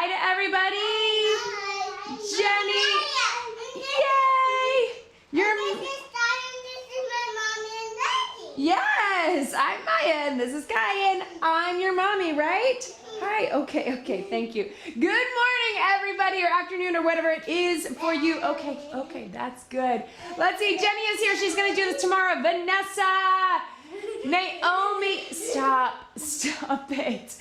Hi to everybody. Hi. Jenny. Yay. Yes, I'm Maya and this is Kyan. I'm your mommy, right? Hi, okay, thank you. Good morning, everybody, or afternoon, or whatever it is for you. Okay, that's good. Let's see, Jenny is here. She's gonna do this tomorrow. Vanessa, Naomi, stop it.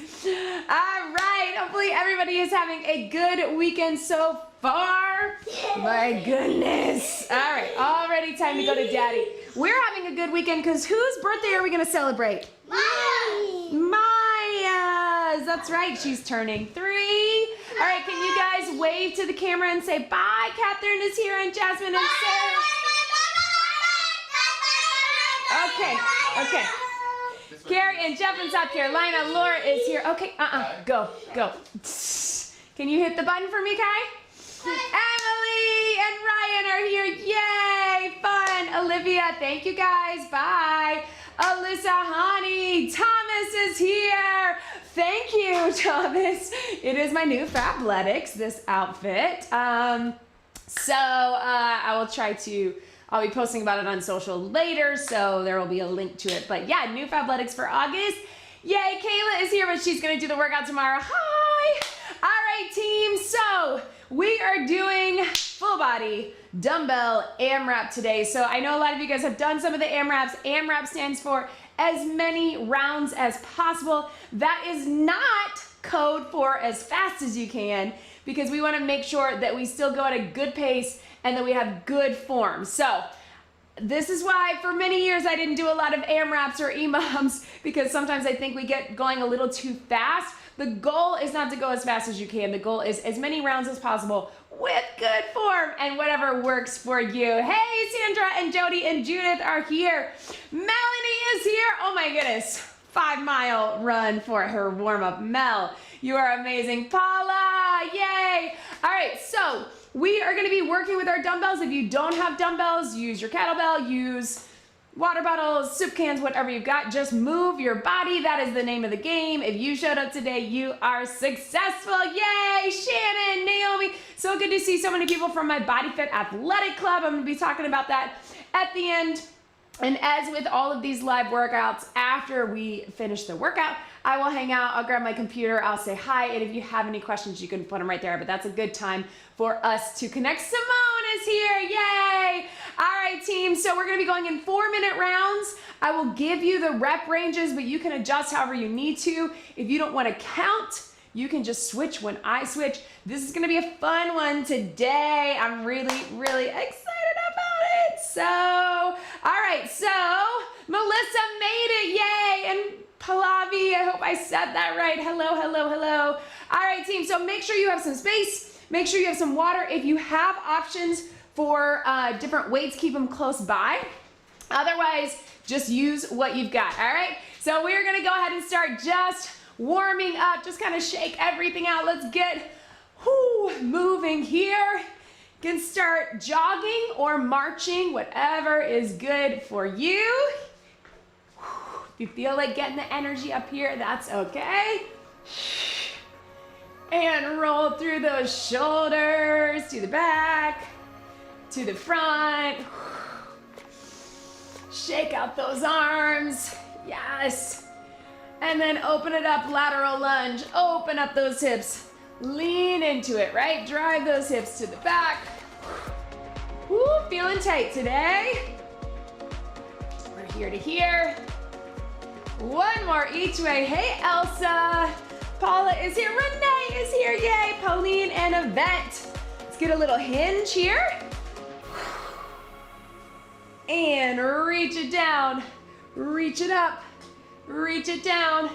All right, hopefully everybody is having a good weekend so far. My goodness. All right, already time to go to daddy. We're having a good weekend because whose birthday are we gonna celebrate? Maya's. That's right, she's turning 3. All right, can you guys wave to the camera and say bye? Catherine is here and Jasmine and Sarah. Okay. Carrie and Jeff in South Carolina. Laura is here. Okay, go. Can you hit the button for me, Kai? Emily and Ryan are here. Yay, fun. Olivia, thank you guys. Bye. Alyssa, honey, Thomas is here. Thank you, Thomas. It is my new Fabletics, this outfit. I'll be posting about it on social later, so there will be a link to it. But yeah, new Fabletics for August. Yay, Kayla is here, but she's gonna do the workout tomorrow. Hi. All right, team, so we are doing full body dumbbell AMRAP today. So I know a lot of you guys have done some of the AMRAPs. AMRAP stands for as many rounds as possible. That is not code for as fast as you can, because we wanna make sure that we still go at a good pace and that we have good form. So this is why for many years I didn't do a lot of AMRAPs or EMOMs, because sometimes I think we get going a little too fast. The goal is not to go as fast as you can. The goal is as many rounds as possible with good form and whatever works for you. Hey, Sandra and Jody and Judith are here. Melanie is here. Oh my goodness. 5-mile run for her warm-up. Mel, you are amazing. Paula, yay. All right, so we are gonna be working with our dumbbells. If you don't have dumbbells, use your kettlebell, use water bottles, soup cans, whatever you've got. Just move your body. That is the name of the game. If you showed up today, you are successful. Yay, Shannon, Naomi. So good to see so many people from my BodyFit Athletic Club. I'm gonna be talking about that at the end. And as with all of these live workouts, after we finish the workout, I will hang out, I'll grab my computer, I'll say hi, and if you have any questions, you can put them right there, but that's a good time for us to connect. Simone is here, yay! All right, team, so we're gonna be going in 4-minute rounds. I will give you the rep ranges, but you can adjust however you need to. If you don't wanna count, you can just switch when I switch. This is gonna be a fun one today. I'm really excited about it. So, all right, so Melissa made it, yay! And Pallavi, I hope I said that right. Hello. All right, team, so make sure you have some space. Make sure you have some water. If you have options for different weights, keep them close by. Otherwise, just use what you've got, all right? So we're gonna go ahead and start just warming up, just kind of shake everything out. Let's get moving here. You can start jogging or marching, whatever is good for you. If you feel like getting the energy up here, that's okay. And roll through those shoulders to the back, to the front. Shake out those arms, yes. And then open it up, lateral lunge. Open up those hips. Lean into it, right? Drive those hips to the back. Woo, feeling tight today. We're here to here. One more each way. Hey, Elsa. Paula is here. Renee is here. Yay. Pauline and Yvette. Let's get a little hinge here. And reach it down. Reach it up. Reach it down.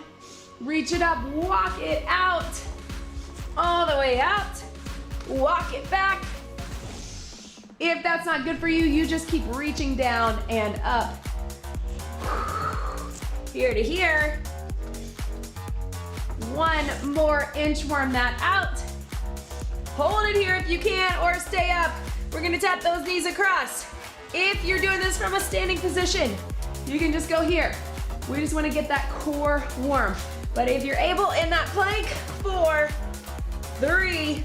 Reach it up. Walk it out. All the way out. Walk it back. If that's not good for you, you just keep reaching down and up. Here to here. One more inch, warm that out. Hold it here if you can, or stay up. We're gonna tap those knees across. If you're doing this from a standing position, you can just go here. We just wanna get that core warm. But if you're able in that plank, 4, 3,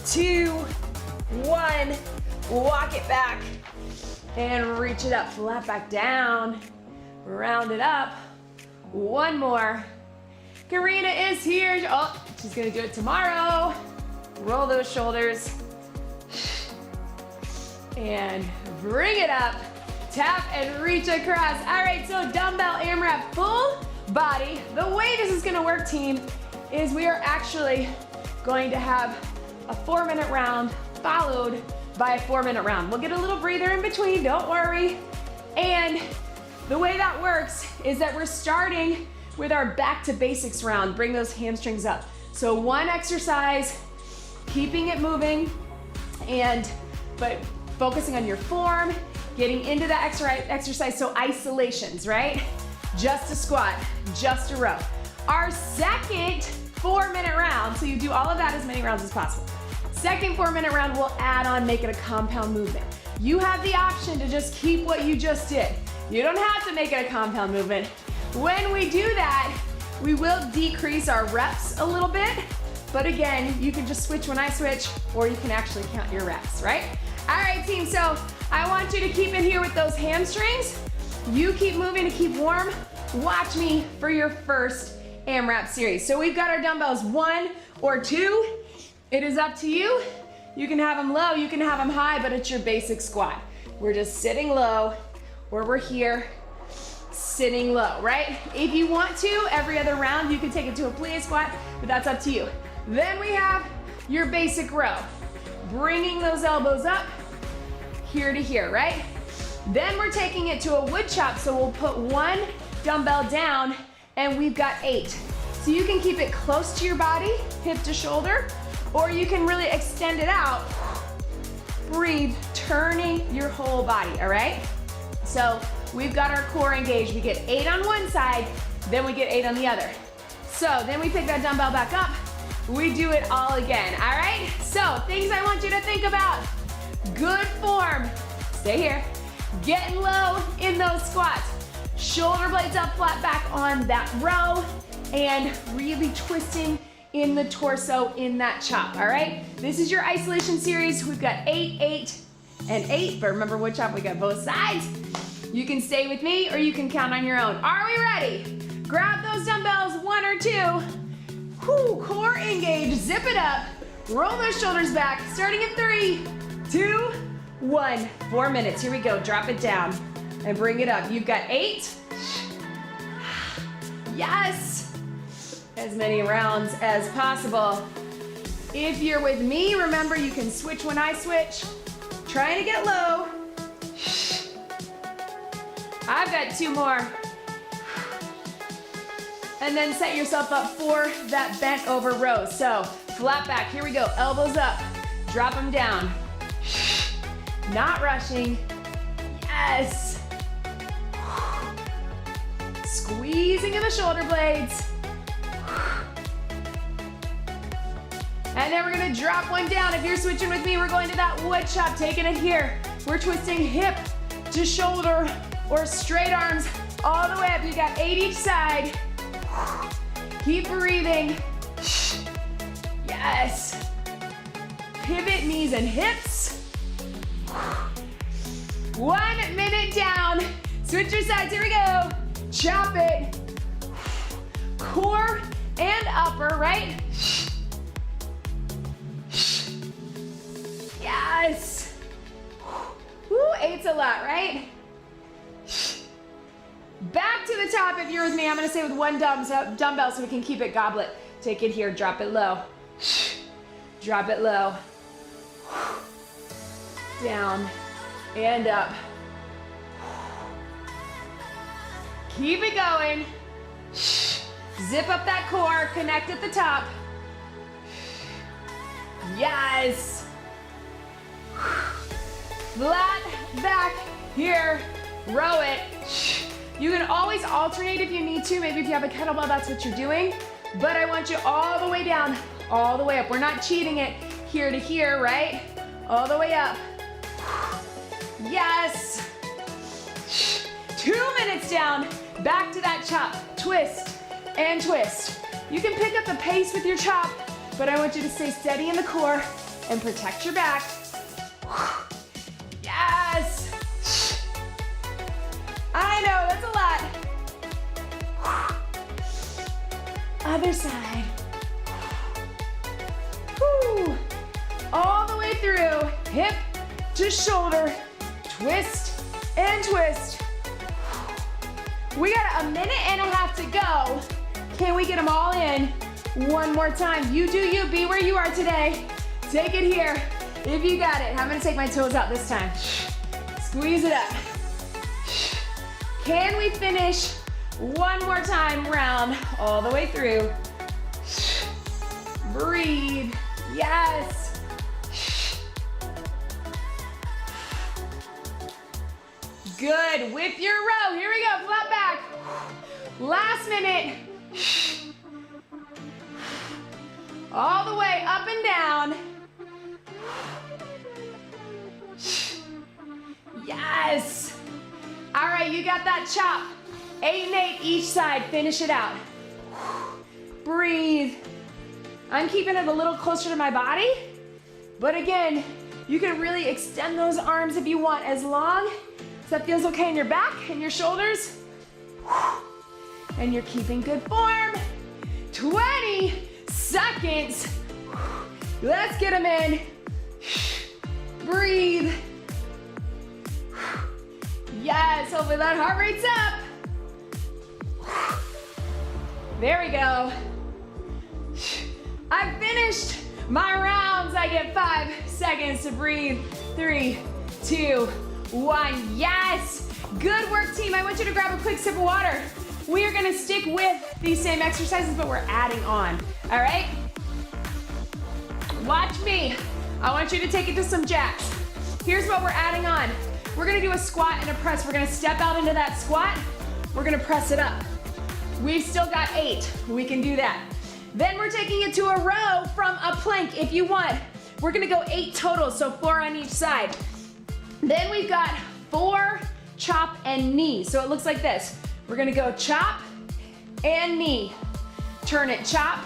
2, 1. Walk it back and reach it up. Flat back down. Round it up. One more. Karina is here. Oh, she's gonna do it tomorrow. Roll those shoulders. And bring it up. Tap and reach across. All right, so dumbbell AMRAP full body. The way this is gonna work, team, is we are actually going to have a 4-minute round followed by a 4-minute round. We'll get a little breather in between, don't worry. And the way that works is that we're starting with our back to basics round. Bring those hamstrings up. So one exercise, keeping it moving, but focusing on your form, getting into that exercise, so isolations, right? Just a squat, just a row. Our second 4-minute round, so you do all of that as many rounds as possible. Second 4-minute round, we'll add on, make it a compound movement. You have the option to just keep what you just did. You don't have to make it a compound movement. When we do that, we will decrease our reps a little bit, but again, you can just switch when I switch, or you can actually count your reps, right? All right, team, so I want you to keep in here with those hamstrings. You keep moving to keep warm. Watch me for your first AMRAP series. So we've got our dumbbells 1 or 2. It is up to you. You can have them low, you can have them high, but it's your basic squat. We're just sitting low, or we're here, sitting low, right? If you want to, every other round, you can take it to a plie squat, but that's up to you. Then we have your basic row. Bringing those elbows up, here to here, right? Then we're taking it to a wood chop, so we'll put 1 dumbbell down, and we've got 8. So you can keep it close to your body, hip to shoulder, or you can really extend it out. Breathe, turning your whole body, all right? So we've got our core engaged. We get 8 on one side, then we get 8 on the other. So then we pick that dumbbell back up. We do it all again, all right? So things I want you to think about. Good form, stay here. Getting low in those squats. Shoulder blades up, flat back on that row, and really twisting in the torso in that chop, all right? This is your isolation series. We've got 8, 8, and 8, but remember wood chop, we got both sides. You can stay with me or you can count on your own. Are we ready? Grab those dumbbells, 1 or 2. Whew, core engage, zip it up. Roll those shoulders back, starting in 3, 2, 1. 4 minutes, here we go. Drop it down and bring it up. You've got 8. Yes. As many rounds as possible. If you're with me, remember you can switch when I switch. Trying to get low. I've got 2 more. And then set yourself up for that bent over row. So flat back, here we go. Elbows up, drop them down. Not rushing. Yes. Squeezing in the shoulder blades. And then we're gonna drop one down. If you're switching with me, we're going to that wood chop, taking it here. We're twisting hip to shoulder or straight arms all the way up. You got 8 each side. Keep breathing. Yes. Pivot knees and hips. 1 minute down. Switch your sides, here we go. Chop it. Core and upper, right? Yes. Woo, 8's a lot, right? Back to the top if you're with me. I'm gonna say with 1 dumbbell so we can keep it goblet. Take it here, drop it low. Drop it low. Down and up. Keep it going. Zip up that core, connect at the top. Yes. Flat back here, row it. You can always alternate if you need to. Maybe if you have a kettlebell, that's what you're doing. But I want you all the way down, all the way up. We're not cheating it here to here, right? All the way up. Yes. 2 minutes down, back to that chop. Twist and twist. You can pick up the pace with your chop but I want you to stay steady in the core and protect your back. Yes! I know, that's a lot. Other side. Woo. All the way through, hip to shoulder, twist and twist. We got a minute and a half to go. Can we get them all in one more time? You do you, be where you are today. Take it here, if you got it. I'm gonna take my toes out this time. Squeeze it up. Can we finish one more time round all the way through? Breathe, yes. Good, with your row, here we go, flat back. Last minute. All the way up and down. Yes. All right, you got that chop. 8 and 8 each side, finish it out. Breathe. I'm keeping it a little closer to my body, but again, you can really extend those arms if you want, as long as that feels okay in your back and your shoulders. And you're keeping good form. 20 seconds. Let's get them in. Breathe. Yes, hopefully that heart rate's up. There we go. I finished my rounds. I get 5 seconds to breathe. 3, 2, 1. Yes. Good work, team. I want you to grab a quick sip of water. We are gonna stick with these same exercises, but we're adding on. All right? Watch me. I want you to take it to some jacks. Here's what we're adding on. We're gonna do a squat and a press. We're gonna step out into that squat. We're gonna press it up. We've still got 8. We can do that. Then we're taking it to a row from a plank if you want. We're gonna go 8 total, so 4 on each side. Then we've got 4 chop and knee. So it looks like this. We're gonna go chop and knee. Turn it, chop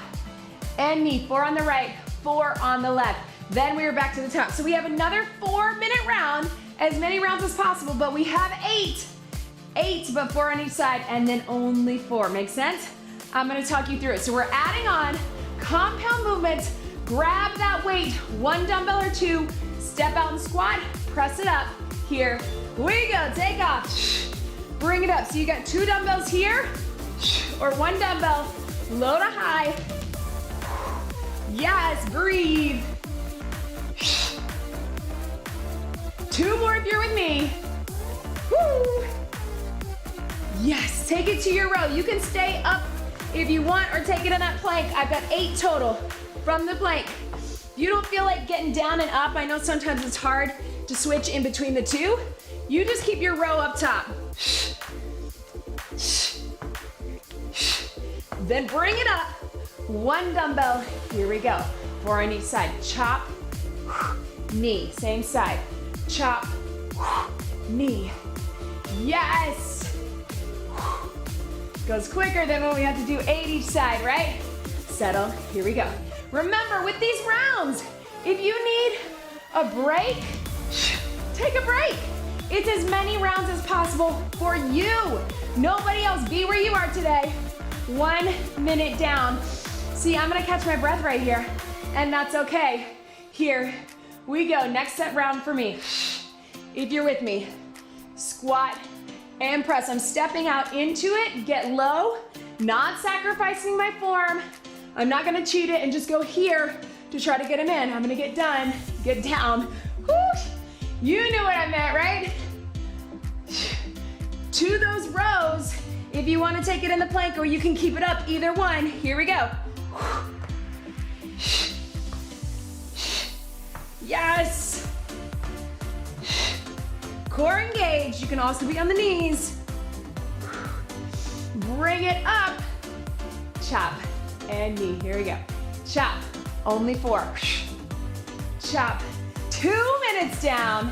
and knee. 4 on the right, 4 on the left. Then we are back to the top. So we have another 4-minute round, as many rounds as possible, but we have 8. 8, but 4 on each side, and then only 4. Make sense? I'm gonna talk you through it. So we're adding on compound movements. Grab that weight, 1 dumbbell or 2, step out and squat, press it up. Here we go, take off. Bring it up. So you got 2 dumbbells here, or 1 dumbbell, low to high. Yes, breathe. 2 more if you're with me. Woo. Yes, take it to your row. You can stay up if you want, or take it in that plank. I've got 8 total from the plank. If you don't feel like getting down and up, I know sometimes it's hard to switch in between the two. You just keep your row up top. Then bring it up. 1 dumbbell, here we go. 4 on each side, chop, knee, same side. Chop, knee, yes. Goes quicker than when we have to do 8 each side, right? Settle, here we go. Remember, with these rounds, if you need a break, take a break. It's as many rounds as possible for you. Nobody else, be where you are today. 1 minute down. See, I'm gonna catch my breath right here, and that's okay. Here we go, next set round for me. If you're with me, squat and press. I'm stepping out into it, get low, not sacrificing my form. I'm not gonna cheat it and just go here to try to get them in. I'm gonna get done, get down. Whew. You knew what I meant, right? To those rows, if you wanna take it in the plank or you can keep it up, either one. Here we go. Yes. Core engaged. You can also be on the knees. Bring it up. Chop and knee. Here we go. Chop. Only 4. Chop. 2 minutes down.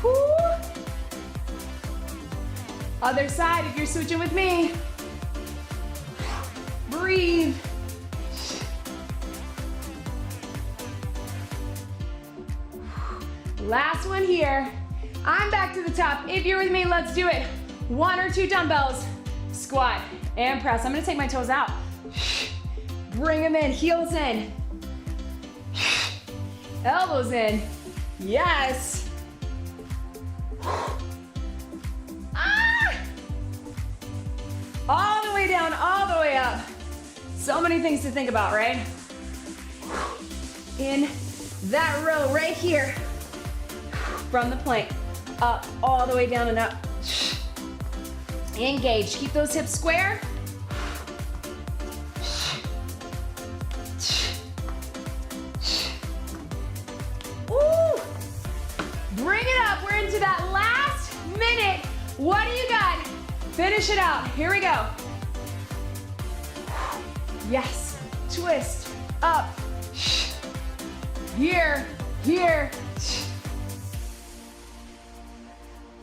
Woo. Other side if you're switching with me. Breathe. Last one here. I'm back to the top. If you're with me, let's do it. 1 or 2 dumbbells, squat and press. I'm gonna take my toes out. Bring them in, heels in. Elbows in. Yes. Ah! All the way down, all the way up. So many things to think about, right? In that row right here, from the plank, up, all the way down and up. Engage, keep those hips square. Ooh. Bring it up, we're into that last minute. What do you got? Finish it out, here we go. Yes, twist, up, here, here.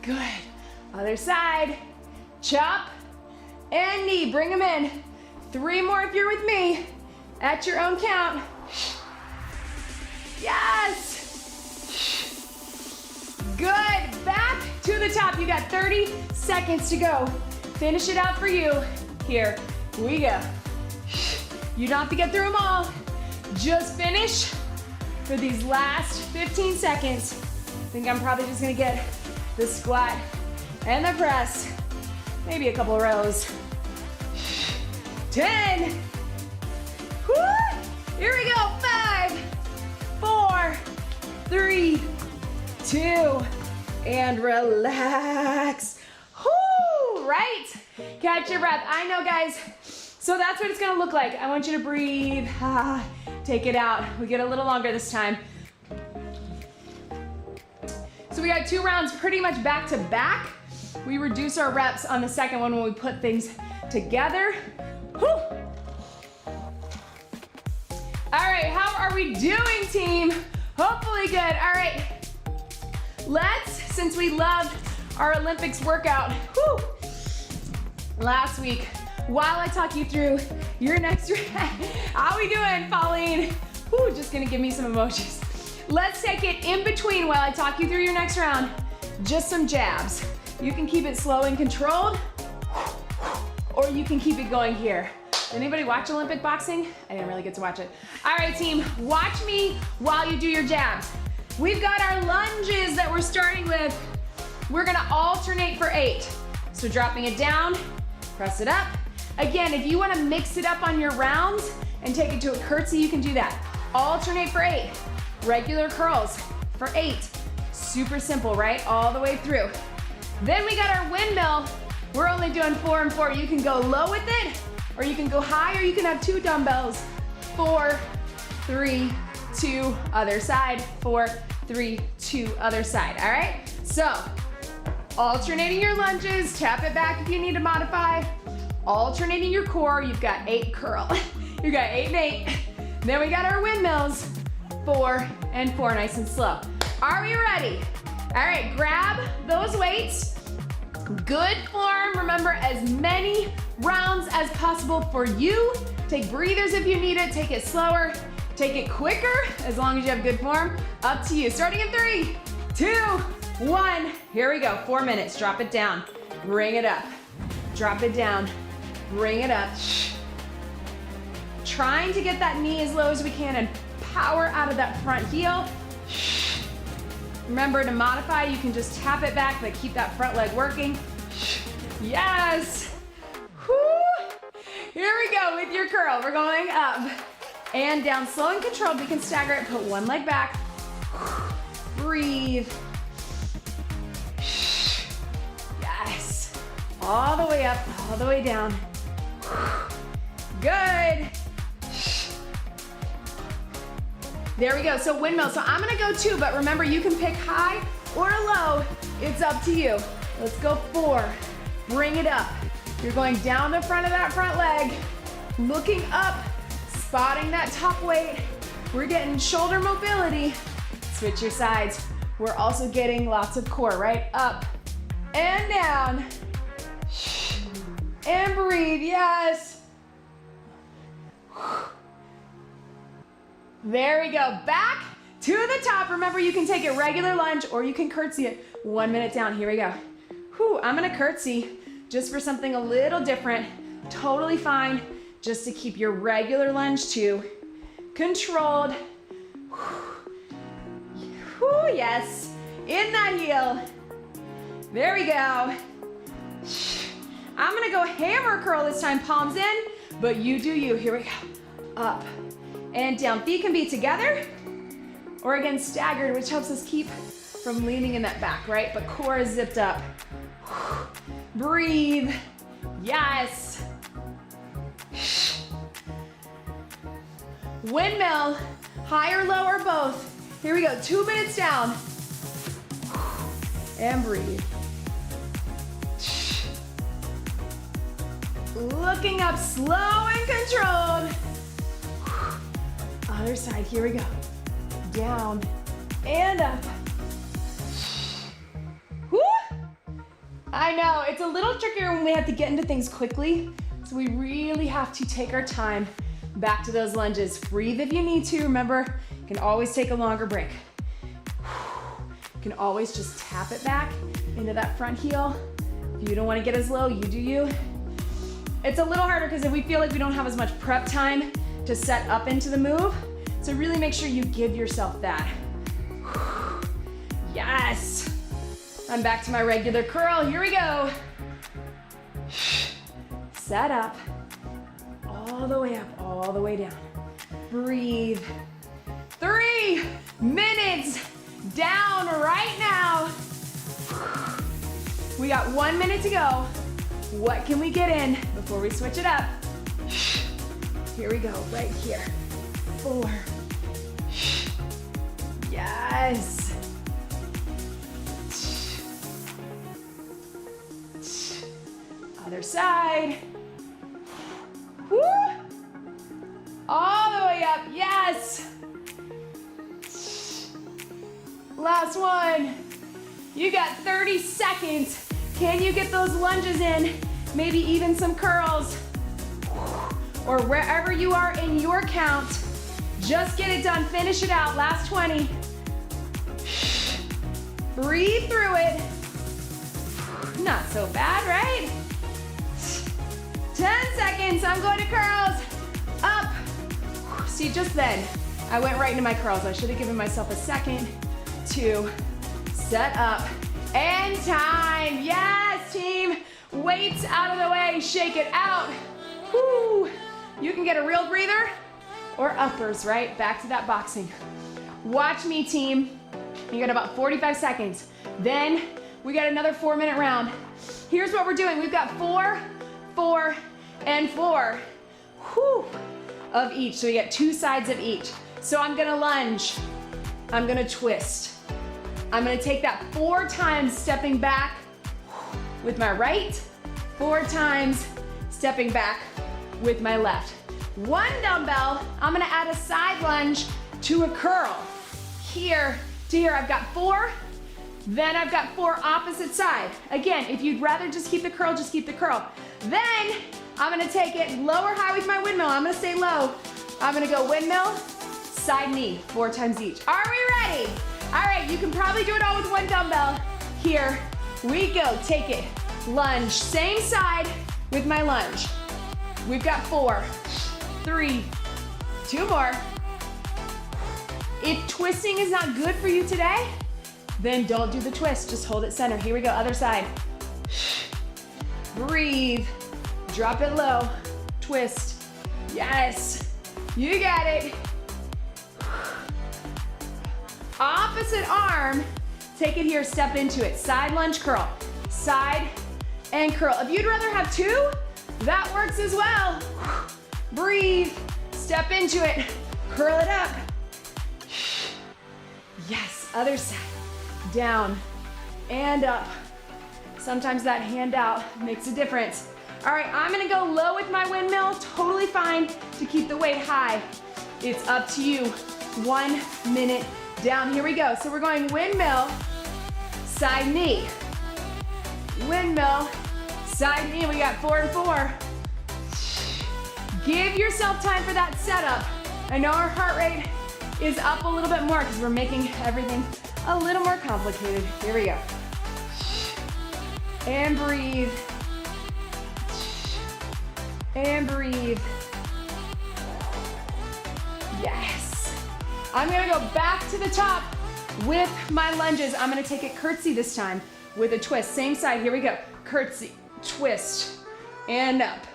Good, other side. Chop and knee, bring them in. 3 more if you're with me, at your own count. Yes. Good, back to the top. You got 30 seconds to go. Finish it out for you. Here we go. You don't have to get through them all. Just finish for these last 15 seconds. I think I'm probably just gonna get the squat and the press. Maybe a couple rows. 10. Woo! Here we go. 5, 4, 3, 2, and relax. Whoo! Right? Catch your breath. I know, guys. So that's what it's gonna look like. I want you to breathe. Take it out. We get a little longer this time. So we got 2 rounds pretty much back to back. We reduce our reps on the second one when we put things together. Whew. All right, how are we doing, team? Hopefully good. All right, since we loved our Olympics workout, whew, last week, while I talk you through your next round, how we doing, Pauline? Whew, just gonna give me some emojis. Let's take it in between while I talk you through your next round. Just some jabs. You can keep it slow and controlled, or you can keep it going here. Did anybody watch Olympic boxing? I didn't really get to watch it. All right, team, watch me while you do your jabs. We've got our lunges that we're starting with. We're gonna alternate for 8. So dropping it down, press it up. Again, if you wanna mix it up on your rounds and take it to a curtsy, you can do that. Alternate for 8. Regular curls for 8. Super simple, right? All the way through. Then we got our windmill. We're only doing 4 and 4. You can go low with it, or you can go high, or you can have 2 dumbbells. 4, 3, 2, other side. 4, 3, 2, other side, all right? So, alternating your lunges, tap it back if you need to modify. Alternating your core, you've got 8 curl. You got 8 and 8. Then we got our windmills, 4 and 4, nice and slow. Are we ready? All right, grab those weights. Good form. Remember, as many rounds as possible for you. Take breathers if you need it. Take it slower. Take it quicker, as long as you have good form. Up to you. Starting in 3, 2, 1. Here we go. 4 minutes. Drop it down. Bring it up. Drop it down. Bring it up. Trying to get that knee as low as we can and power out of that front heel. Remember, to modify, you can just tap it back, but keep that front leg working. Yes. Woo. Here we go with your curl. We're going up and down, slow and controlled. We can stagger it. Put one leg back. Breathe. Yes. All the way up, all the way down. Good. There we go, so windmill. So I'm gonna go 2, but remember, you can pick high or low. It's up to you. Let's go 4. Bring it up. You're going down the front of that front leg, looking up, spotting that top weight. We're getting shoulder mobility. Switch your sides. We're also getting lots of core, right? Up and down. And breathe, yes. There we go, back to the top. Remember, you can take it regular lunge or you can curtsy it. 1 minute down, here we go. Whew, I'm gonna curtsy just for something a little different. Totally fine, just to keep your regular lunge too controlled. Whew, yes, in that heel. There we go. I'm gonna go hammer curl this time, palms in, but you do you. Here we go. Up and down. Feet can be together or again staggered, which helps us keep from leaning in that back, right? But core is zipped up. Breathe. Yes. Windmill, high or low or both. Here we go, 2 minutes down. And breathe. Looking up, slow and controlled. Other side, here we go. Down and up. Woo! I know, it's a little trickier when we have to get into things quickly, so we really have to take our time back to those lunges. Breathe if you need to. Remember, you can always take a longer break. You can always just tap it back into that front heel. If you don't want to get as low, you do you. It's a little harder because if we feel like we don't have as much prep time to set up into the move, so really make sure you give yourself that. Yes. I'm back to my regular curl. Here we go. Set up. All the way up, all the way down. Breathe. 3 minutes down right now. We got 1 minute to go. What can we get in before we switch it up? Here we go, right here. 4. Yes. Other side. Woo! All the way up, yes. Last one. You got 30 seconds. Can you get those lunges in? Maybe even some curls. Or wherever you are in your count. Just get it done, finish it out. Last 20. Breathe through it. Not so bad, right? 10 seconds, I'm going to curls. Up. See, just then, I went right into my curls. I should have given myself a second to set up. And time. Yes, team. Weights out of the way. Shake it out. Woo. You can get a real breather or uppers, right? Back to that boxing. Watch me, team. You got about 45 seconds. Then we got another 4-minute round. Here's what we're doing. We've got 4, 4, and 4 of each. So we get 2 sides of each. So I'm gonna lunge. I'm gonna twist. I'm gonna take that 4 times, stepping back with my right, 4 times stepping back with my left. 1 dumbbell, I'm gonna add a side lunge to a curl. Here to here, I've got 4, then I've got 4 opposite side. Again, if you'd rather just keep the curl, just keep the curl. Then I'm gonna take it low or high with my windmill. I'm gonna stay low. I'm gonna go windmill, side knee, 4 times each. Are we ready? All right, you can probably do it all with 1 dumbbell. Here we go, take it. Lunge, same side with my lunge. We've got 4, 3, 2 more. If twisting is not good for you today, then don't do the twist, just hold it center. Here we go, other side. Breathe, drop it low, twist. Yes, you got it. Opposite arm, take it here, step into it. Side lunge curl, side and curl. If you'd rather have 2, that works as well. Breathe, step into it, curl it up. Yes, other side, down and up. Sometimes that hand out makes a difference. All right, I'm gonna go low with my windmill, totally fine to keep the weight high. It's up to you. 1 minute down, here we go. So we're going windmill, side knee. Windmill, side knee, we got 4 and 4. Give yourself time for that setup. I know our heart rate is up a little bit more because we're making everything a little more complicated. Here we go. And breathe. And breathe. Yes. I'm gonna go back to the top with my lunges. I'm gonna take it curtsy this time with a twist. Same side, here we go. Curtsy, twist, and up.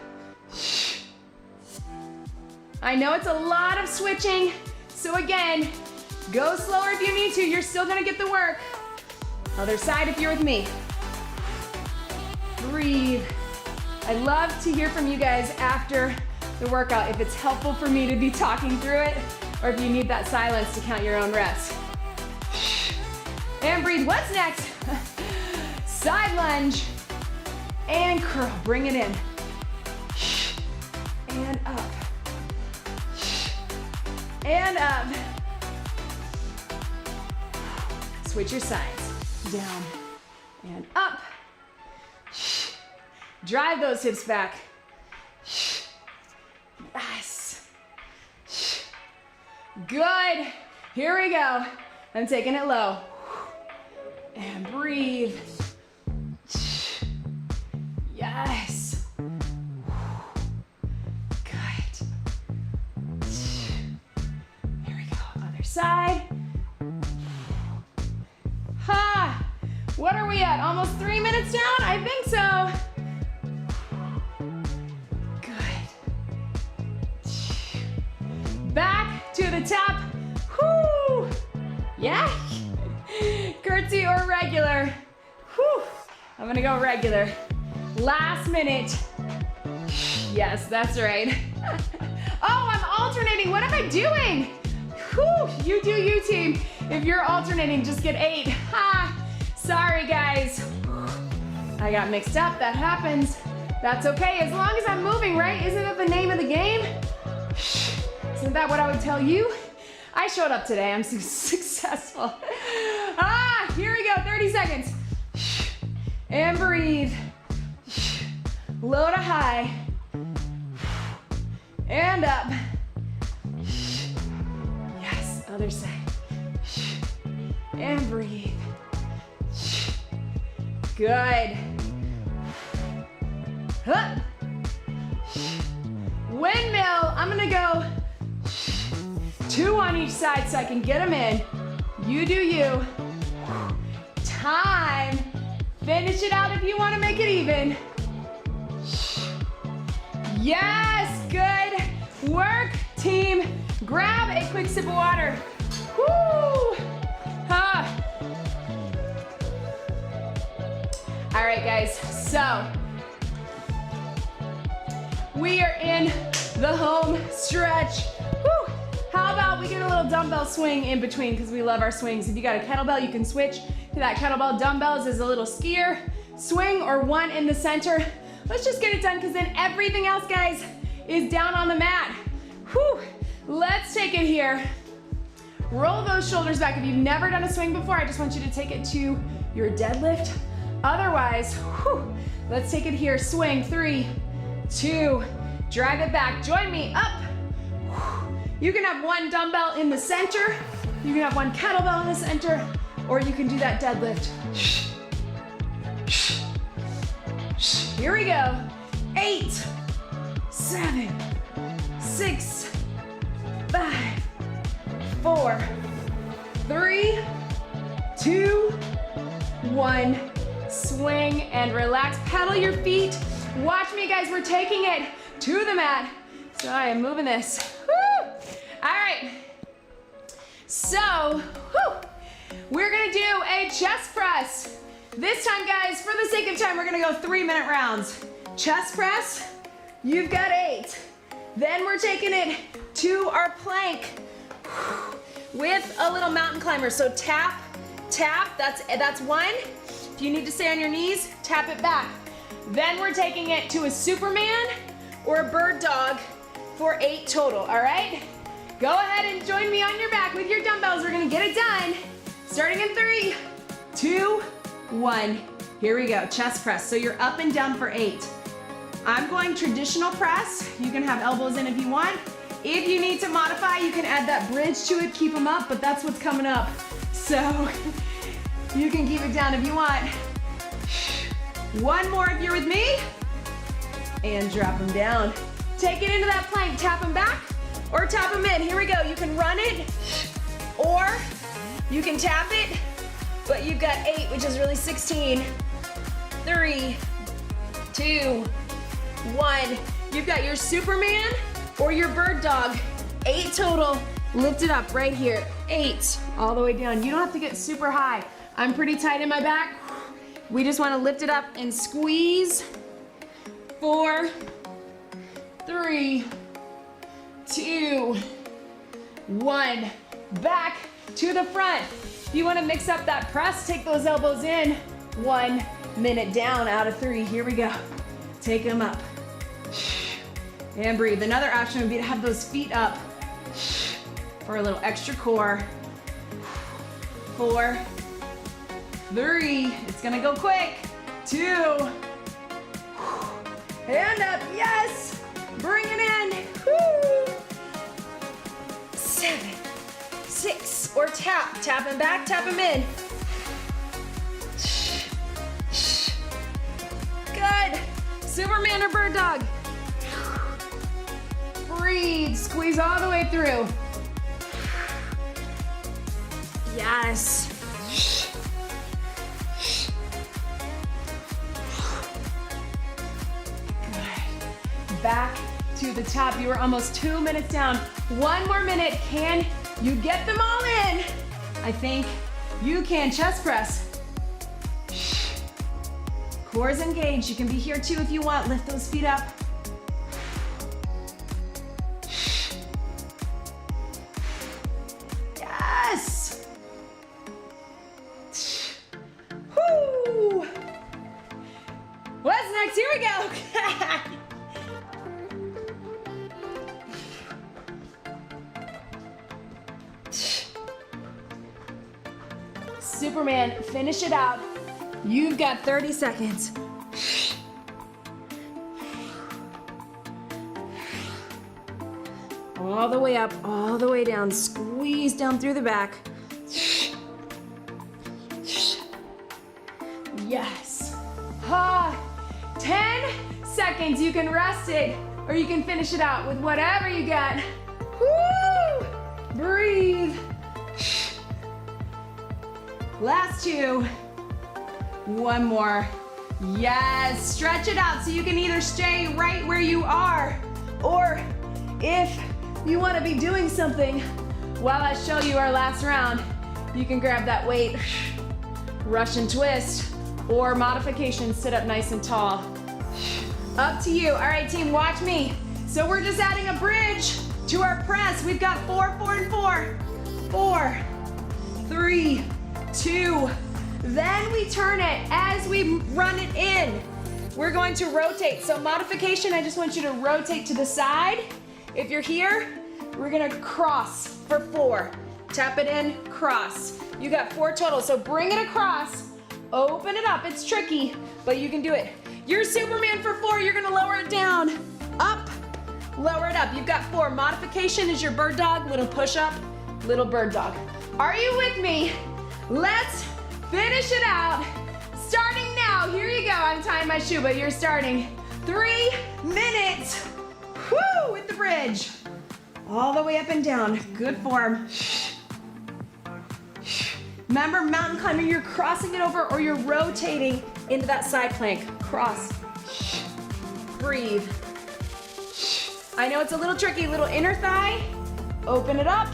I know it's a lot of switching, so again, go slower if you need to. You're still gonna get the work. Other side if you're with me. Breathe. I love to hear from you guys after the workout if it's helpful for me to be talking through it or if you need that silence to count your own reps. And breathe. What's next? Side lunge and curl. Bring it in. And up. And up. Switch your sides. Down and up. Drive those hips back. Yes. Good. Here we go. I'm taking it low. And breathe. Yes. Good. Here we go. Other side. Ha! What are we at? Almost 3 minutes down? I think so. Back to the top. Whoo! Yeah? Curtsy or regular? Whew. I'm gonna go regular. Last minute. Yes, that's right. Oh, I'm alternating. What am I doing? Whew. You do you, team. If you're alternating, just get 8. Ha! Sorry, guys. I got mixed up. That happens. That's okay, as long as I'm moving, right? Isn't that the name of the game? Isn't that what I would tell you? I showed up today. I'm so successful. Ah, here we go. 30 seconds. And breathe. Low to high. And up. Yes, other side. And breathe. Good. Huh. Windmill. I'm gonna go 2 on each side so I can get them in. You do you. Time. Finish it out if you want to make it even. Yes, good work, team. Grab a quick sip of water. Woo! Ha. All right, guys, so we are in the home stretch. Woo! How about we get a little dumbbell swing in between because we love our swings. If you got a kettlebell, you can switch to that kettlebell. Dumbbells is a little skier swing or one in the center. Let's just get it done because then everything else, guys, is down on the mat. Whew. Let's take it here. Roll those shoulders back. If you've never done a swing before, I just want you to take it to your deadlift. Otherwise, whew, let's take it here. Swing, 3, 2, drive it back. Join me up. You can have one dumbbell in the center, you can have one kettlebell in the center, or you can do that deadlift. Here we go. 8, 7, 6, 5, 4, 3, 2, 1. Swing and relax. Pedal your feet. Watch me, guys. We're taking it to the mat. So I am moving this. Woo! All right. So, we're gonna do a chest press. This time, guys, for the sake of time, we're gonna go 3-minute rounds. Chest press, you've got 8. Then we're taking it to our plank with a little mountain climber. So tap, tap, that's 1. If you need to stay on your knees, tap it back. Then we're taking it to a Superman or a bird dog for 8 total, all right? Go ahead and join me on your back with your dumbbells. We're gonna get it done. Starting in 3, 2, 1. Here we go, chest press. So you're up and down for 8. I'm going traditional press. You can have elbows in if you want. If you need to modify, you can add that bridge to it, keep them up, but that's what's coming up. So you can keep it down if you want. One more if you're with me. And drop them down. Take it into that plank, tap them back or tap them in. Here we go. You can run it or you can tap it, but you've got 8, which is really 16. 3, 2, 1. You've got your Superman or your bird dog. 8 total. Lift it up right here. 8 all the way down. You don't have to get super high. I'm pretty tight in my back. We just want to lift it up and squeeze. 4, 3, 2, 1. Back to the front. If you want to mix up that press, take those elbows in. 1 minute down out of 3. Here we go. Take them up. And breathe. Another option would be to have those feet up for a little extra core. 4, 3. It's going to go quick. 2. Hand up, yes! Bring it in. Woo. 7, 6, or tap. Tap him back, tap him in. Good. Superman or bird dog. Breathe, squeeze all the way through. Yes. Back to the top. You are almost 2 minutes down. 1 more minute. Can you get them all in? I think you can. Chest press. Core's engaged. You can be here too if you want. Lift those feet up. Yes. Whoo. What's next? Here we go. Superman, finish it out. You've got 30 seconds. All the way up, all the way down. Squeeze down through the back. Yes. 10 seconds. You can rest it or you can finish it out with whatever you got. Woo! Breathe. Last 2. 1 more. Yes, stretch it out so you can either stay right where you are or if you want to be doing something while I show you our last round, you can grab that weight, Russian twist, or modification, sit up nice and tall. Up to you. All right, team, watch me. So we're just adding a bridge to our press. We've got 4, 4, and 4. 4, 3, 2, then we turn it as we run it in. We're going to rotate. So modification, I just want you to rotate to the side. If you're here, we're gonna cross for 4. Tap it in, cross. You got 4 total, so bring it across, open it up. It's tricky, but you can do it. You're Superman for 4, you're gonna lower it down, up, lower it up. You've got 4. Modification is your bird dog, little push up, little bird dog. Are you with me? Let's finish it out. Starting now. Here you go. I'm tying my shoe, but you're starting. 3 minutes. Woo! With the bridge. All the way up and down. Good form. Remember, mountain climbing, you're crossing it over or you're rotating into that side plank. Cross. Breathe. I know it's a little tricky. Little inner thigh. Open it up.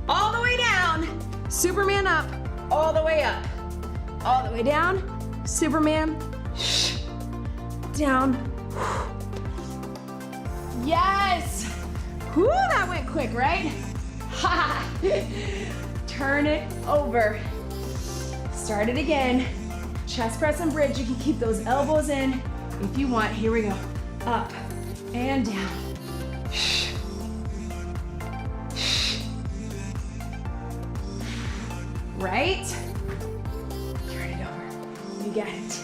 All the way down, Superman up, all the way up, all the way down, Superman, down. Yes, whoo, that went quick, right? Turn it over, start it again, chest press and bridge. You can keep those elbows in if you want. Here we go, up and down. Right? Turn it over. You got it.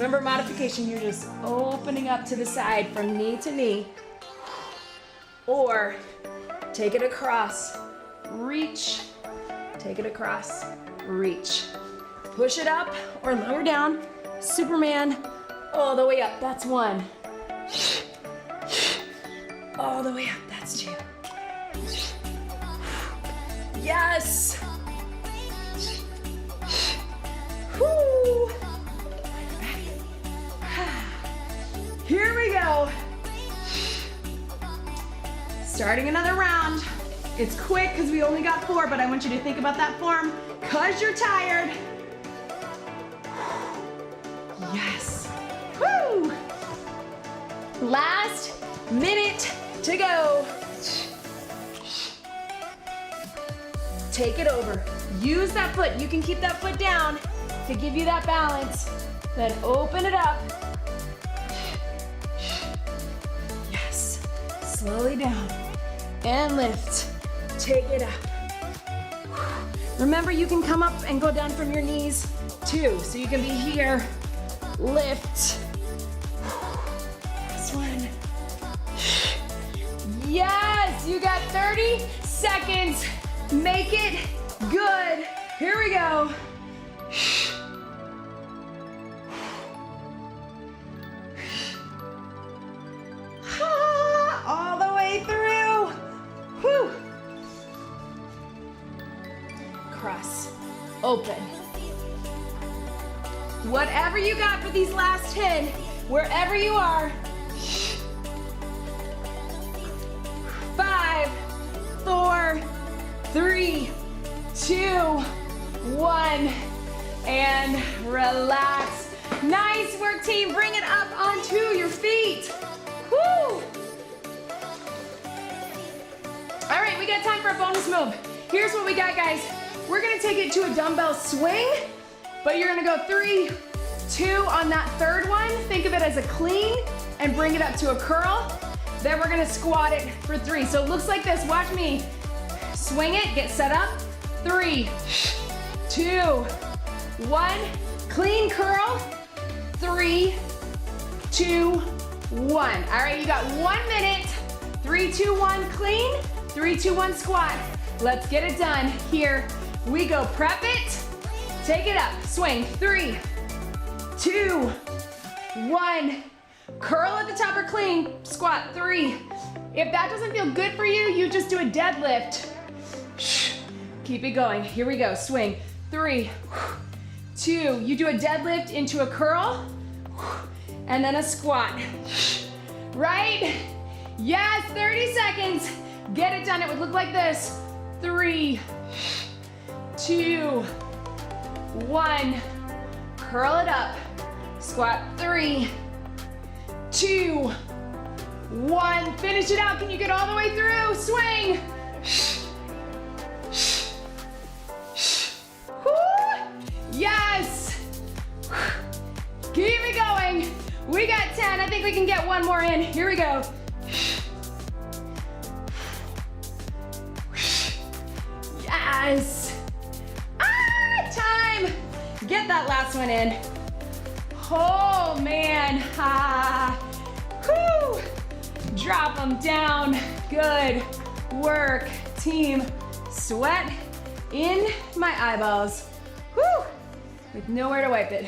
Remember, modification, you're just opening up to the side from knee to knee. Or take it across, reach, take it across, reach. Push it up or lower down, Superman, all the way up, that's one. All the way up, that's two. Yes! Woo! Here we go. Starting another round. It's quick because we only got 4, but I want you to think about that form because you're tired. Yes. Woo! Last minute to go. Take it over. Use that foot. You can keep that foot down to give you that balance. Then open it up. Yes. Slowly down. And lift. Take it up. Remember, you can come up and go down from your knees too. So you can be here. Lift. This one. Yes, you got 30 seconds. Make it good. Here we go. All the way through. Whew. Cross. Open. Whatever you got for these last 10, wherever you are. 5, 4, 3, 2, 1, and relax. Nice work, team. Bring it up onto your feet. Woo! All right, we got time for a bonus move. Here's what we got, guys. We're gonna take it to a dumbbell swing, but you're gonna go 3, 2 on that third one. Think of it as a clean and bring it up to a curl. Then we're gonna squat it for 3. So it looks like this. Watch me. Swing it, get set up. 3, 2, 1. Clean curl. 3, 2, 1. All right, you got 1 minute. 3, 2, 1, clean. 3, 2, 1, squat. Let's get it done. Here we go. Prep it. Take it up. Swing. 3, 2, 1. Curl at the top or clean. Squat. 3. If that doesn't feel good for you, you just do a deadlift. Keep it going. Here we go. Swing. 3, 2. You do a deadlift into a curl and then a squat. Right? Yes, 30 seconds. Get it done. It would look like this. 3, 2, 1. Curl it up. Squat. 3, 2, 1. Finish it out. Can you get all the way through? Swing. Yes. Keep it going. We got 10. I think we can get one more in. Here we go. Yes. Time. Get that last one in. Oh, man. Whew. Drop them down. Good work, team. Sweat in my eyeballs. Whew. With nowhere to wipe it.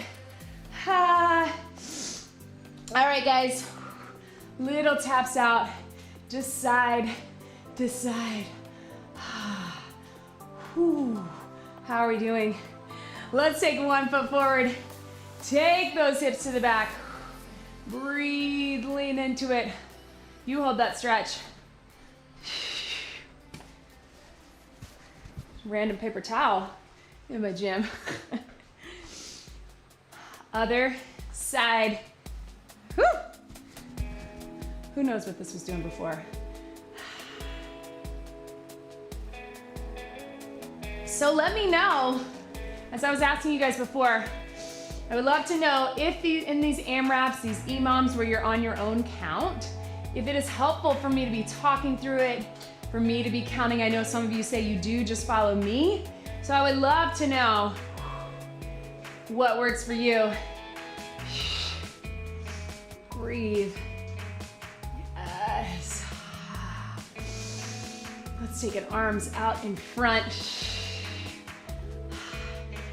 All right, guys. Little taps out. Just side to side. Whew. How are we doing? Let's take 1 foot forward. Take those hips to the back. Breathe, lean into it. You hold that stretch. Random paper towel in my gym. Other side. Whew. Who knows what this was doing before? So let me know, as I was asking you guys before, I would love to know if in these AMRAPs, these EMOMs where you're on your own count, if it is helpful for me to be talking through it, for me to be counting. I know some of you say you do, just follow me. So I would love to know what works for you. Breathe. Yes. Let's take it arms out in front.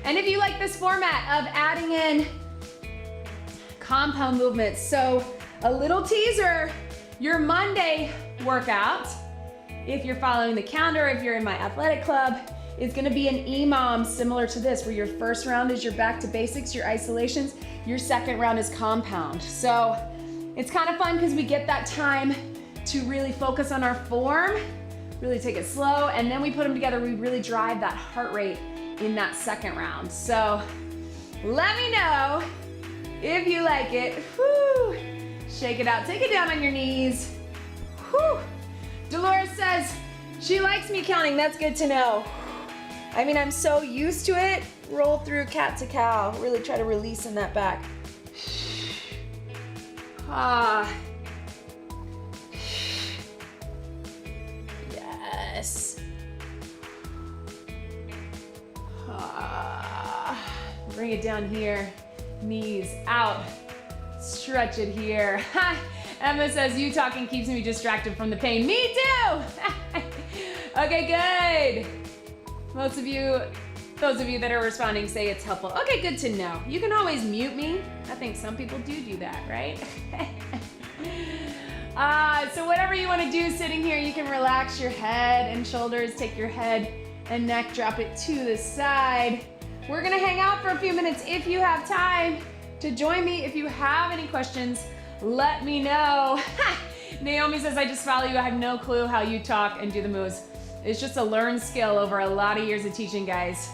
And if you like this format of adding in compound movements, so a little teaser, your Monday workout, if you're following the calendar, if you're in my athletic club, is gonna be an EMOM similar to this, where your first round is your back to basics, your isolations, your second round is compound. So it's kind of fun because we get that time to really focus on our form, really take it slow, and then we put them together, we really drive that heart rate in that second round. So let me know if you like it. Whew. Shake it out, take it down on your knees. Whew. Dolores says she likes me counting, that's good to know. I mean, I'm so used to it. Roll through cat to cow, really try to release in that back. Ah. Yes. Bring it down here, knees out, stretch it here. Emma says, you talking keeps me distracted from the pain. Me too! Okay, good. Most of you, those of you that are responding say it's helpful. Okay, good to know. You can always mute me. I think some people do that, right? So whatever you want to do sitting here, you can relax your head and shoulders, take your head and neck, drop it to the side. We're gonna hang out for a few minutes. If you have time to join me, if you have any questions, let me know. Naomi says, I just follow you. I have no clue how you talk and do the moves. It's just a learned skill over a lot of years of teaching, guys.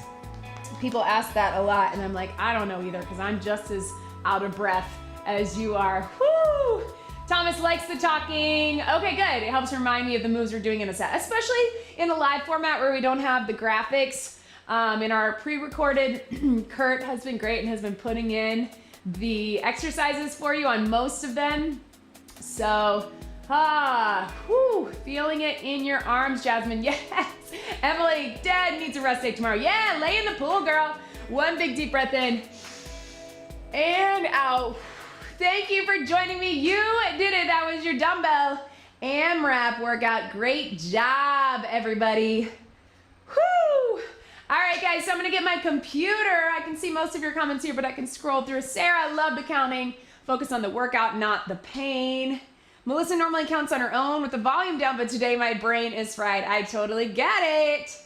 People ask that a lot, and I'm like, I don't know either, because I'm just as out of breath as you are. Woo! Thomas likes the talking. Okay, good. It helps remind me of the moves we're doing in a set, especially in a live format where we don't have the graphics. In our pre-recorded, Kurt has been great and has been putting in the exercises for you on most of them. So, feeling it in your arms, Jasmine. Yes. Emily, Dad needs a rest day tomorrow. Yeah, lay in the pool, girl. One big deep breath in and out. Thank you for joining me. You did it. That was your dumbbell AMRAP workout. Great job, everybody. Whoo! All right, guys, so I'm gonna get my computer. I can see most of your comments here, but I can scroll through. Sarah, love the counting. Focus on the workout, not the pain. Melissa normally counts on her own with the volume down, but today my brain is fried. I totally get it.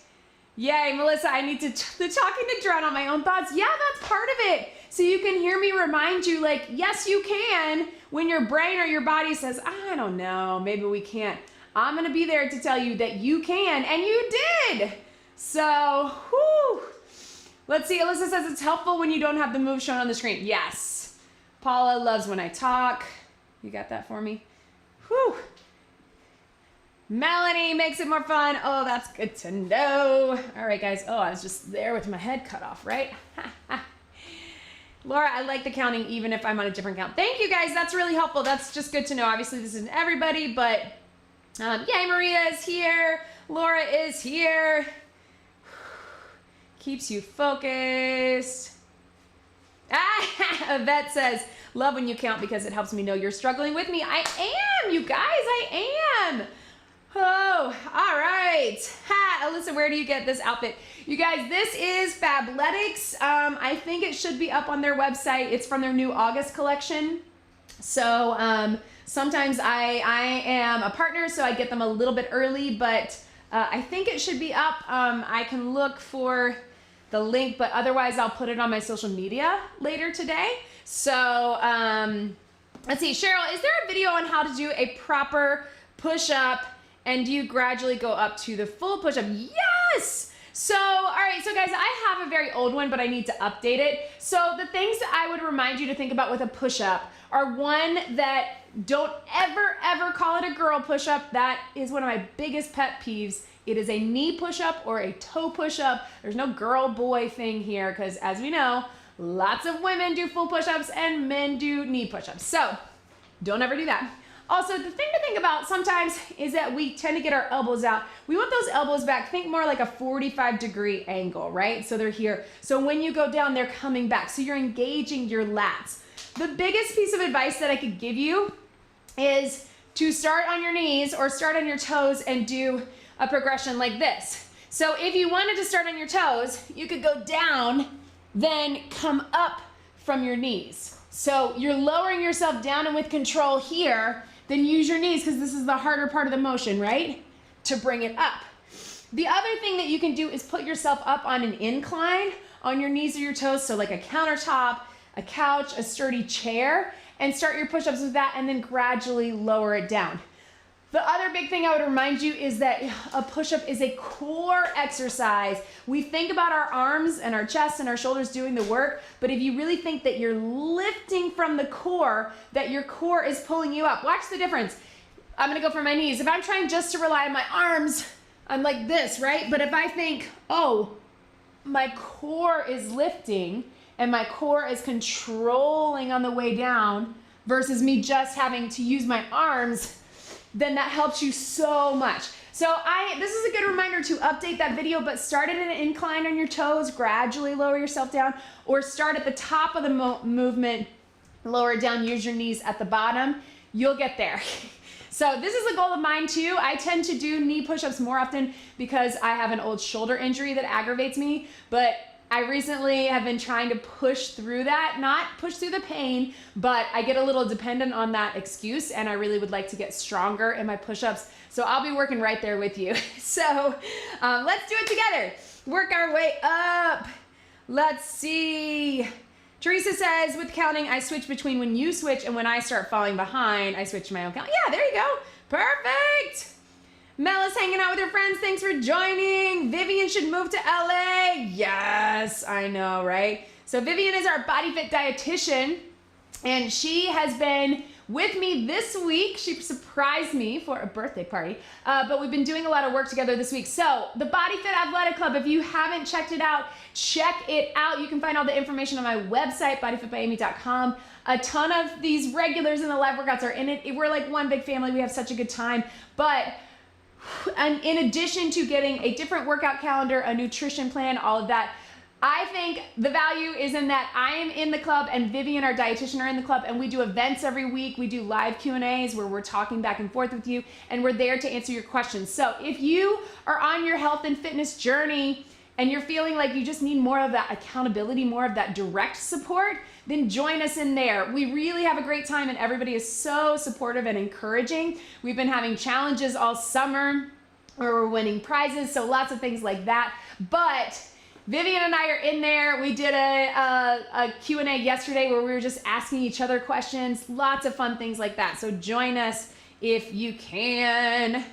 Yay, Melissa, I need the talking to drown out my own thoughts. Yeah, that's part of it. So you can hear me remind you, like, yes, you can, when your brain or your body says, I don't know, maybe we can't. I'm gonna be there to tell you that you can, and you did. So, whew. Let's see, Alyssa says it's helpful when you don't have the move shown on the screen. Yes. Paula loves when I talk. You got that for me? Whew. Melanie makes it more fun. Oh, that's good to know. All right, guys. Oh, I was just there with my head cut off, right? Laura, I like the counting even if I'm on a different count. Thank you, guys. That's really helpful. That's just good to know. Obviously, this isn't everybody, but yay, Maria is here. Laura is here. Keeps you focused. Yvette says, love when you count because it helps me know you're struggling with me. I am, you guys, I am. Oh, all right. Alyssa, where do you get this outfit? You guys, this is Fabletics. I think it should be up on their website. It's from their new August collection. So sometimes I am a partner, so I get them a little bit early, but I think it should be up. I can look for the link, but otherwise I'll put it on my social media later today. So let's see, Cheryl, is there a video on how to do a proper push-up and do you gradually go up to the full push-up? Yes! So, all right, so guys, I have a very old one, but I need to update it. So the things that I would remind you to think about with a push-up are one, that don't ever call it a girl push-up. That is one of my biggest pet peeves. It is a knee push-up or a toe push-up. There's no girl boy thing here because as we know, lots of women do full push-ups and men do knee push-ups. So don't ever do that. Also, the thing to think about sometimes is that we tend to get our elbows out. We want those elbows back. Think more like a 45-degree angle, right? So they're here. So when you go down, they're coming back. So you're engaging your lats. The biggest piece of advice that I could give you is to start on your knees or start on your toes and do a progression like this. So if you wanted to start on your toes, you could go down, then come up from your knees. So you're lowering yourself down and with control here, then use your knees because this is the harder part of the motion, right? To bring it up. The other thing that you can do is put yourself up on an incline on your knees or your toes, so like a countertop, a couch, a sturdy chair, and start your push-ups with that and then gradually lower it down. The other big thing I would remind you is that a push-up is a core exercise. We think about our arms and our chest and our shoulders doing the work, but if you really think that you're lifting from the core, that your core is pulling you up, watch the difference. I'm gonna go for my knees. If I'm trying just to rely on my arms, I'm like this, right? But if I think, oh, my core is lifting and my core is controlling on the way down versus me just having to use my arms, then that helps you so much. So this is a good reminder to update that video, but start at an incline on your toes, gradually lower yourself down, or start at the top of the movement, lower it down, use your knees at the bottom. You'll get there. So this is a goal of mine too. I tend to do knee push-ups more often because I have an old shoulder injury that aggravates me, but I recently have been trying to push through that, not push through the pain, but I get a little dependent on that excuse and I really would like to get stronger in my push-ups. So I'll be working right there with you. So let's do it together. Work our way up. Let's see. Teresa says, with counting, I switch between when you switch and when I start falling behind, I switch to my own count. Yeah, there you go. Perfect. Mel is hanging out with her friends. Thanks for joining. Vivian should move to LA. Yes, I know, right? So Vivian is our BodyFit dietitian, and she has been with me this week. She surprised me for a birthday party, but we've been doing a lot of work together this week. So the BodyFit Athletic Club, if you haven't checked it out, check it out. You can find all the information on my website, bodyfitbyamy.com. A ton of these regulars in the live workouts are in it. We're like one big family. We have such a good time. But and in addition to getting a different workout calendar, a nutrition plan, all of that, I think the value is in that I am in the club and Vivian, our dietitian, are in the club, and we do events every week. We do live Q&As where we're talking back and forth with you, and we're there to answer your questions. So if you are on your health and fitness journey and you're feeling like you just need more of that accountability, more of that direct support, then join us in there. We really have a great time and everybody is so supportive and encouraging. We've been having challenges all summer where we're winning prizes, so lots of things like that. But Vivian and I are in there. We did a Q&A yesterday where we were just asking each other questions, lots of fun things like that. So join us if you can.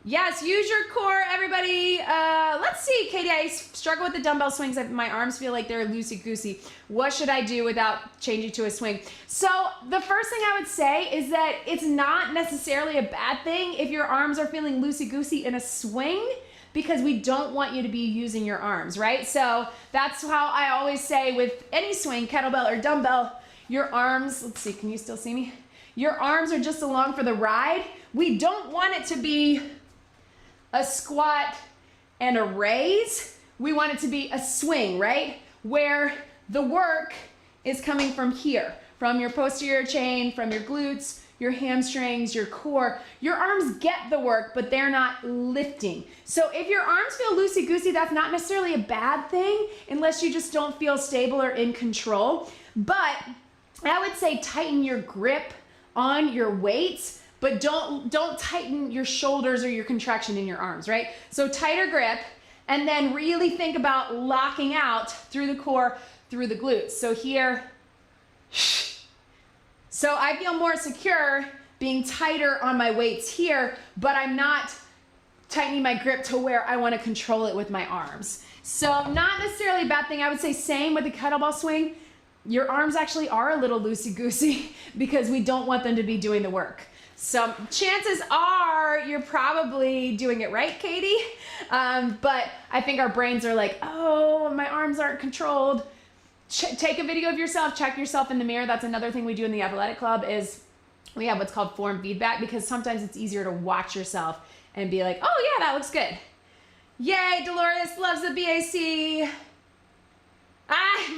Yes, use your core, everybody. Let's see, Katie, I struggle with the dumbbell swings. My arms feel like they're loosey-goosey. What should I do without changing to a swing? So the first thing I would say is that it's not necessarily a bad thing if your arms are feeling loosey-goosey in a swing, because we don't want you to be using your arms, right? So that's how I always say with any swing, kettlebell or dumbbell, your arms, let's see, can you still see me? Your arms are just along for the ride. We don't want it to be a squat and a raise. We want it to be a swing, right? Where the work is coming from here, from your posterior chain, from your glutes, your hamstrings, your core. Your arms get the work, but they're not lifting. So if your arms feel loosey-goosey, that's not necessarily a bad thing unless you just don't feel stable or in control. But I would say tighten your grip on your weights, but don't tighten your shoulders or your contraction in your arms, right? So tighter grip, and then really think about locking out through the core, through the glutes. So here, so I feel more secure being tighter on my weights here, but I'm not tightening my grip to where I want to control it with my arms. So not necessarily a bad thing. I would say same with the kettlebell swing. Your arms actually are a little loosey-goosey because we don't want them to be doing the work. So chances are you're probably doing it right, Katie. But I think our brains are like, oh, my arms aren't controlled. Take a video of yourself, check yourself in the mirror. That's another thing we do in the athletic club is we have what's called form feedback, because sometimes it's easier to watch yourself and be like, oh yeah, that looks good. Yay, Dolores loves the BAC.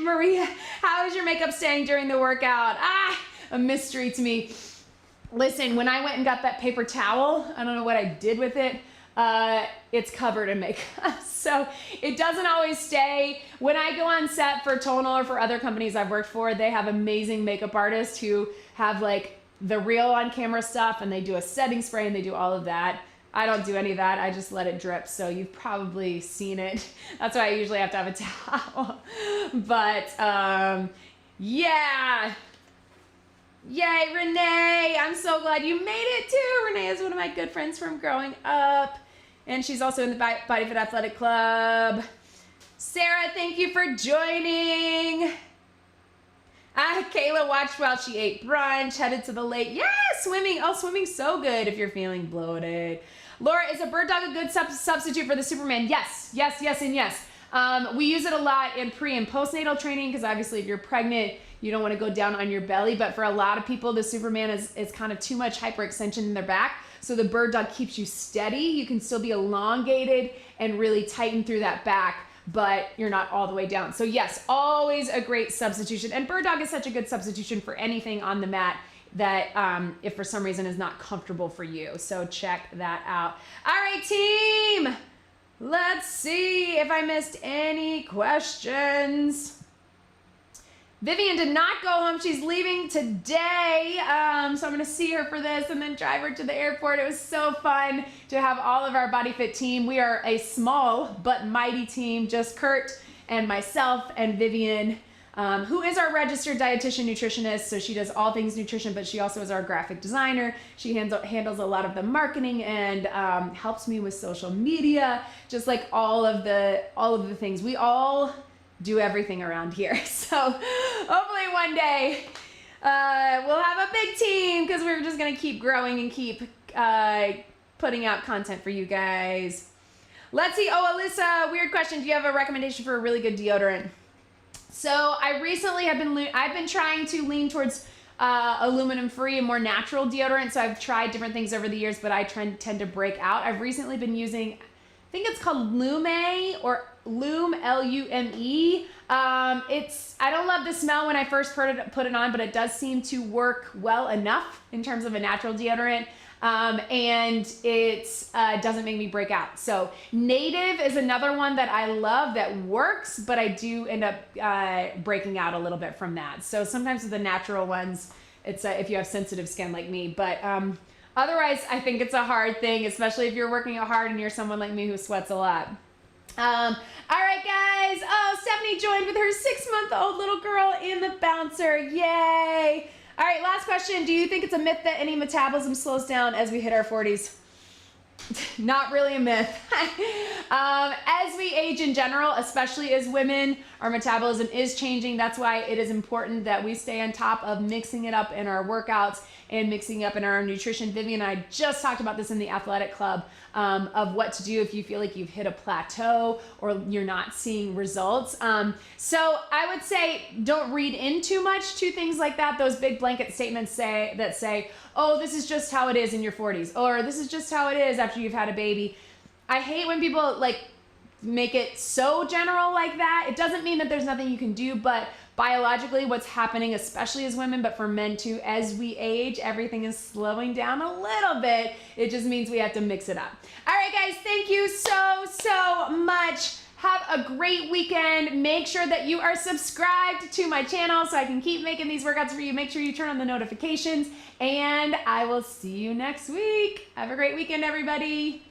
Maria, how is your makeup staying during the workout? A mystery to me. Listen, when I went and got that paper towel, I don't know what I did with it. It's covered in makeup. So it doesn't always stay. When I go on set for Tonal or for other companies I've worked for, they have amazing makeup artists who have like the real on camera stuff, and they do a setting spray and they do all of that. I don't do any of that. I just let it drip. So you've probably seen it. That's why I usually have to have a towel. But yeah. Yay, Renee. I'm so glad you made it too. Renee is one of my good friends from growing up. And she's also in the BodyFit Athletic Club. Sarah, thank you for joining. Kayla watched while she ate brunch, headed to the lake. Yeah, swimming. Oh, swimming's so good if you're feeling bloated. Laura, is a bird dog a good substitute for the Superman? Yes, yes, yes, and yes. We use it a lot in pre and postnatal training because obviously if you're pregnant, you don't want to go down on your belly. But for a lot of people, the Superman is kind of too much hyperextension in their back. So the bird dog keeps you steady. You can still be elongated and really tighten through that back, but you're not all the way down. So yes, always a great substitution. And bird dog is such a good substitution for anything on the mat that if for some reason is not comfortable for you. So check that out. All right, team. Let's see if I missed any questions. Vivian did not go home. She's leaving today. So I'm going to see her for this and then drive her to the airport. It was so fun to have all of our BodyFit team. We are a small but mighty team, just Kurt and myself and Vivian, who is our registered dietitian nutritionist. So she does all things nutrition, but she also is our graphic designer. She handles a lot of the marketing and helps me with social media, just like all of the things. We all do everything around here. So hopefully one day we'll have a big team because we're just going to keep growing and keep putting out content for you guys. Let's see. Oh, Alyssa, weird question. Do you have a recommendation for a really good deodorant? So I recently I've been trying to lean towards aluminum free and more natural deodorant. So I've tried different things over the years, but I tend to break out. I've recently been using, I think it's called Lume or Lume, L-U-M-E. I don't love the smell when I first put it on, but it does seem to work well enough in terms of a natural deodorant. And it doesn't make me break out. So Native is another one that I love that works, but I do end up breaking out a little bit from that. So sometimes with the natural ones, it's if you have sensitive skin like me, but otherwise I think it's a hard thing, especially if you're working out hard and you're someone like me who sweats a lot. All right, guys. Oh, Stephanie joined with her 6-month-old little girl in the bouncer. Yay. All right, last question. Do you think it's a myth that any metabolism slows down as we hit our 40s? Not really a myth. As we age in general, especially as women, our metabolism is changing. That's why it is important that we stay on top of mixing it up in our workouts and mixing up in our nutrition. Vivian and I just talked about this in the athletic club of what to do if you feel like you've hit a plateau or you're not seeing results. So I would say don't read in too much to things like that. Those big blanket statements that say, oh, this is just how it is in your 40s, or this is just how it is after you've had a baby. I hate when people like make it so general like that. It doesn't mean that there's nothing you can do, but biologically what's happening, especially as women, but for men too, as we age, everything is slowing down a little bit. It just means we have to mix it up. All right, guys, thank you so much. Have a great weekend. Make sure that you are subscribed to my channel so I can keep making these workouts for you. Make sure you turn on the notifications, and I will see you next week. Have a great weekend, everybody.